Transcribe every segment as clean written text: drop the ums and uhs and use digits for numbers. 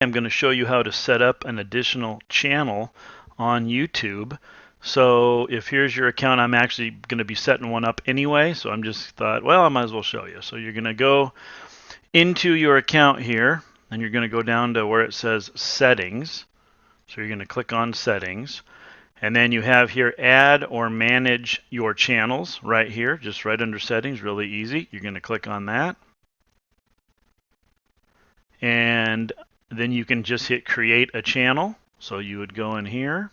I'm going to show you how to set up an additional channel on YouTube. So if here's your account, I'm actually going to be setting one up anyway. So I'm just thought, well, I might as well show you. So you're going to go into your account here, and you're going to go down to where it says settings. So you're going to click on settings. And then you have here add or manage your channels right here, just right under settings, really easy. You're going to click on that. And then you can just hit create a channel. So you would go in here,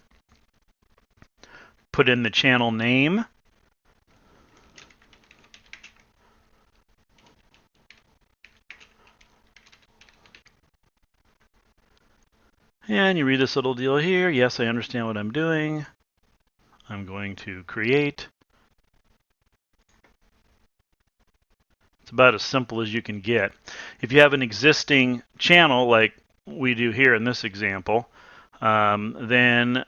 put in the channel name, and you read this little deal here. Yes, I understand what I'm doing. I'm going to create. It's about as simple as you can get. If you have an existing channel like we do here in this example, then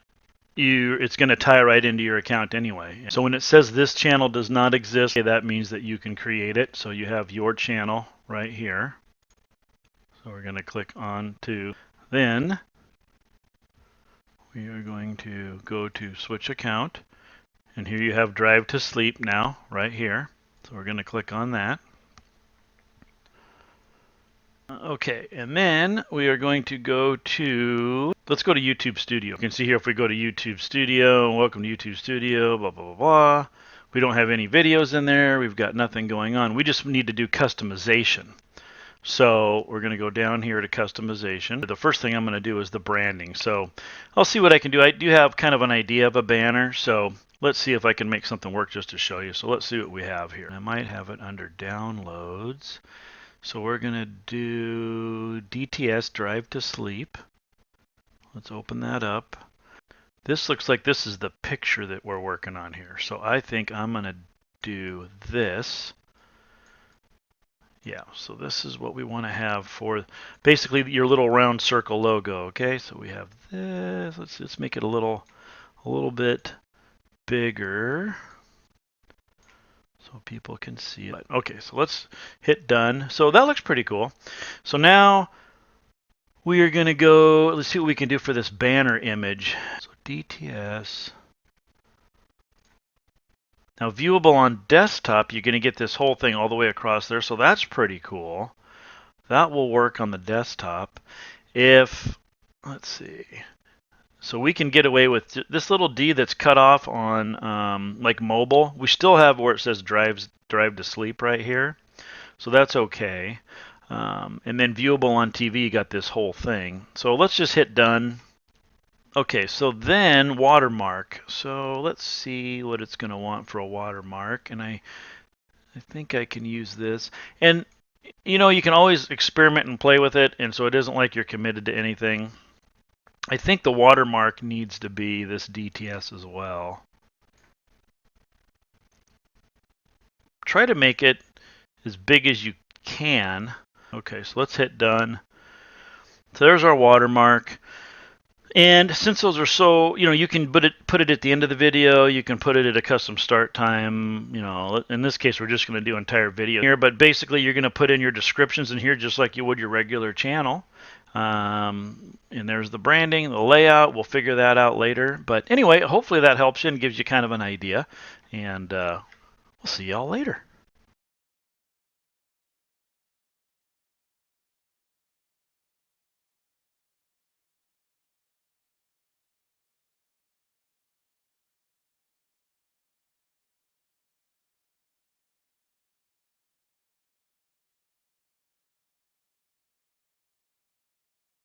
it's going to tie right into your account anyway. So when it says this channel does not exist, that means that you can create it. So you have your channel right here. So we're going to click on to, then we are going to go to switch account. And here you have drive to sleep now right here. So we're going to click on that. Okay, and then we are going to go to, let's go to YouTube Studio. You can see here if we go to YouTube Studio, welcome to YouTube Studio, blah, blah, blah, blah. We don't have any videos in there. We've got nothing going on. We just need to do customization. So we're going to go down here to customization. The first thing I'm going to do is the branding. So I'll see what I can do. I do have kind of an idea of a banner. So let's see if I can make something work just to show you. So let's see what we have here. I might have it under downloads. So we're going to do DTS Drive to Sleep. Let's open that up. This looks like this is the picture that we're working on here. So I think I'm going to do this. Yeah, so this is what we want to have for basically your little round circle logo. Okay, so we have this. Let's just make it a little bit bigger so people can see it. Okay, so let's hit done. So that looks pretty cool. So now we are going to go, let's see what we can do for this banner image. So DTS. Now viewable on desktop, you're going to get this whole thing all the way across there. So that's pretty cool. That will work on the desktop. If, let's see. So we can get away with this little D that's cut off on like mobile. We still have where it says drive to sleep right here. So that's okay. And then viewable on TV, you got this whole thing. So let's just hit done. Okay, so then watermark. So let's see what it's going to want for a watermark. And I think I can use this. And you know, you can always experiment and play with it, and so it isn't like you're committed to anything. I think the watermark needs to be this DTS as well. Try to make it as big as you can. Okay, so let's hit done. So there's our watermark. And since those are so, you know, you can put it at the end of the video. You can put it at a custom start time. You know, in this case, we're just going to do entire video here. But basically, you're going to put in your descriptions in here just like you would your regular channel. And there's the branding, the layout. We'll figure that out later. But anyway, hopefully that helps you and gives you kind of an idea. And we'll see y'all later.